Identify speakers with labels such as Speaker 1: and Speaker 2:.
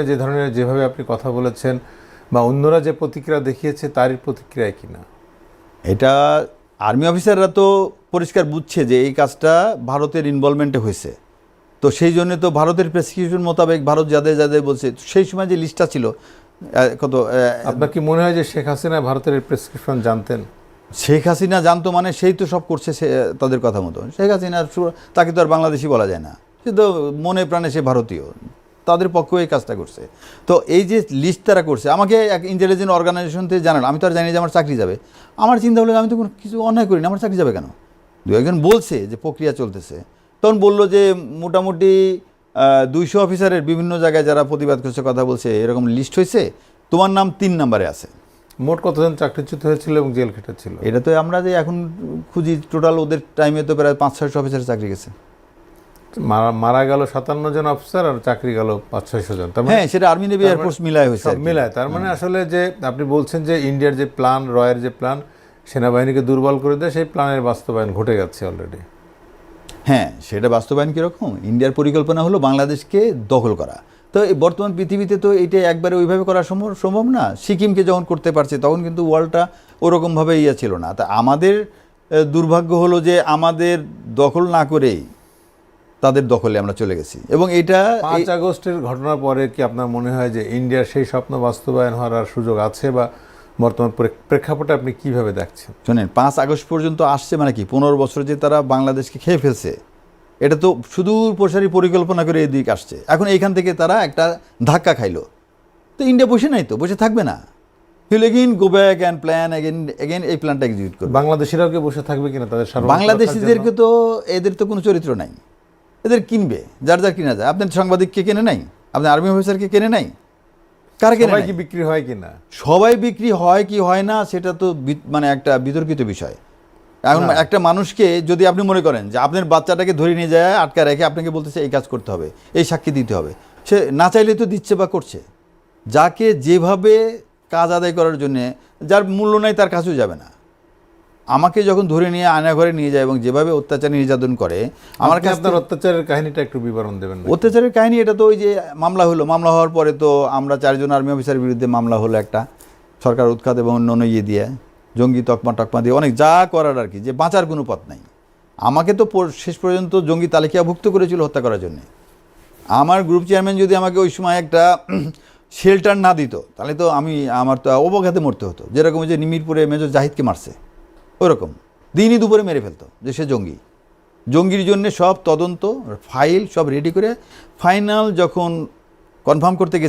Speaker 1: যে ধরনের যেভাবে আপনি কথা বলেছেন বা অন্যরা যে প্রতিক্রিয়া দেখিয়েছে তারই প্রতিক্রিয়া কিনা?
Speaker 2: এটা আর্মি অফিসাররা তো পরিষ্কার বুঝছে যে এই কাজটা ভারতের ইনভলভমেন্টে হয়েছে, তো সেই জন্য তো ভারতের প্রেসক্রিপশন মোতাবেক ভারত যাদের যাদের বলছে সেই সময় যে লিস্টটা ছিল কত।
Speaker 1: আপনার কি মনে হয় যে শেখ হাসিনা ভারতের প্রেসক্রিপশন জানতেন?
Speaker 2: শেখ হাসিনা জানতো মানে সেই তো সব করছে তাদের কথা মতো। শেখ হাসিনা তাকে তো আর বাংলাদেশি বলা যায় না, সে তো মনে প্রাণে সে ভারতীয়, তাদের পক্ষেও এই কাজটা করছে। তো এই যে লিস্ট তারা করছে, আমাকে এক ইন্টেলিজেন্ট অর্গানাইজেশন থেকে জানালো, আমি তো আর জানি যে আমার চাকরি যাবে। আমার চিন্তা হলো আমি তো কোনো কিছু অন্যায় করিনি, আমার চাকরি যাবে কেন? দু একজন বলছে যে প্রক্রিয়া চলতেছে, তখন বললো যে মোটামুটি 200 অফিসারের বিভিন্ন জায়গায় যারা প্রতিবাদ করছে কথা বলছে এরকম লিস্ট হয়েছে, তোমার নাম 3 নম্বরে আছে।
Speaker 1: মোট কতজন চাকরিচ্যুত হয়েছিল এবং জেল খেটেছিল?
Speaker 2: এটা তো আমরা যে এখন খুঁজি টোটাল ওদের টাইমে তো প্রায় 500-600 অফিসারের চাকরি গেছে।
Speaker 1: মারা গেল 57 জন অফিসার আর চাকরি গেল 500-600 জন।
Speaker 2: হ্যাঁ, সেটা আর্মি নেভি এয়ারফোর্স মিলায় হয়েছে,
Speaker 1: সব মিলায়। তার মানে আসলে যে আপনি বলছেন যে ইন্ডিয়ার যে প্ল্যান, রয়ের যে প্ল্যান সেনাবাহিনীকে দুর্বল করে দেয়, সেই প্ল্যানের বাস্তবায়ন ঘটে গেছে অলরেডি।
Speaker 2: হ্যাঁ, সেটা বাস্তবায়ন কীরকম? ইন্ডিয়ার পরিকল্পনা হলো বাংলাদেশকে দখল করা। তো এই বর্তমান পৃথিবীতে তো এটা একবারে ওইভাবে করা সম্ভব না। সিকিমকে যখন করতে পারছে তখন কিন্তু ওয়ার্ল্ডটা ওরকমভাবে ছিল না। তা আমাদের দুর্ভাগ্য হলো যে আমাদের দখল না করেই তাদের দখলে আমরা চলে গেছি। এবং এটা
Speaker 1: 5 আগস্টের ঘটনার পরে কি আপনার মনে হয় যে ইন্ডিয়ার সেই স্বপ্ন বাস্তবায়ন হওয়ার সুযোগ আছে, বা বর্তমান প্রেক্ষাপটে আপনি কিভাবে দেখছেন?
Speaker 2: শোনেন, 5 আগস্ট পর্যন্ত আসছে মানে কি 15 বছর যে তারা বাংলাদেশকে খেয়ে ফেলছে, এটা তো সুদূর প্রসারী পরিকল্পনা করে এদিকে আসছে। এখন এইখান থেকে তারা একটা ধাক্কা খাইলো, তো ইন্ডিয়া বসে নাই, তো বসে থাকবে না। He'll again go back and plan again এই প্ল্যানটা এক্সিকিউট করবে।
Speaker 1: বাংলাদেশিরাও কি বসে থাকবে কিনা? তাদের
Speaker 2: বাংলাদেশিদেরকে তো এদের তো কোনো চরিত্র নাই, এদের কিনবে যার যার কিনা যায়। আপনার সাংবাদিককে কেনে নাই, আপনার আর্মি অফিসারকে কেনে নাই, কার কেনে নাই?
Speaker 1: কি বিক্রি হয় কিনা?
Speaker 2: সবাই বিক্রি হয় কি হয় না সেটা তো মানে একটা বিতর্কিত বিষয়। এখন একটা মানুষকে যদি আপনি মনে করেন যে আপনার বাচ্চাটাকে ধরে নিয়ে যায় আটকা রেখে আপনাকে বলতেছে এই কাজ করতে হবে, এই সাক্ষী দিতে হবে, সে না চাইলে তো দিচ্ছে বা করছে। যাকে যেভাবে কাজ আদায় করার জন্যে যার মূল্য নাই তার কাছেও যাবে না। আমাকে যখন ধরে নিয়ে আয়না ঘরে নিয়ে যায় এবং যেভাবে অত্যাচার নির্যাতন করে, আমার কাছে
Speaker 1: আপনার অত্যাচারের কাহিনীটা একটু বিবরণ দেবেন?
Speaker 2: অত্যাচারের কাহিনী এটা তো ওই যে মামলা হলো, মামলা হওয়ার পরে তো আমরা 4 জন আর্মি অফিসারের বিরুদ্ধে মামলা হলো, একটা সরকার উৎখাত এবং অন্য দিয়ে জঙ্গি তকমা দিয়ে অনেক যা করার আর কি, যে বাঁচার কোনো পথ নাই। আমাকে তো শেষ পর্যন্ত জঙ্গি তালিকাভুক্ত করেছিল হত্যা করার জন্য। আমার গ্রুপ চেয়ারম্যান যদি আমাকে ওই সময় একটা শেল্টার না দিত তাহলে তো আমার তো অবঘাতে মরতে হতো। যেরকম যে নিমিরপুরে মেজর জাহিদকে মারছে ওরকম দিনই দুপুরে মেরে ফেলতো যে সে জঙ্গি। জঙ্গির জন্য সব তদন্ত ফাইল সব রেডি করে ফাইনাল যখন কনফার্ম করতে গেছে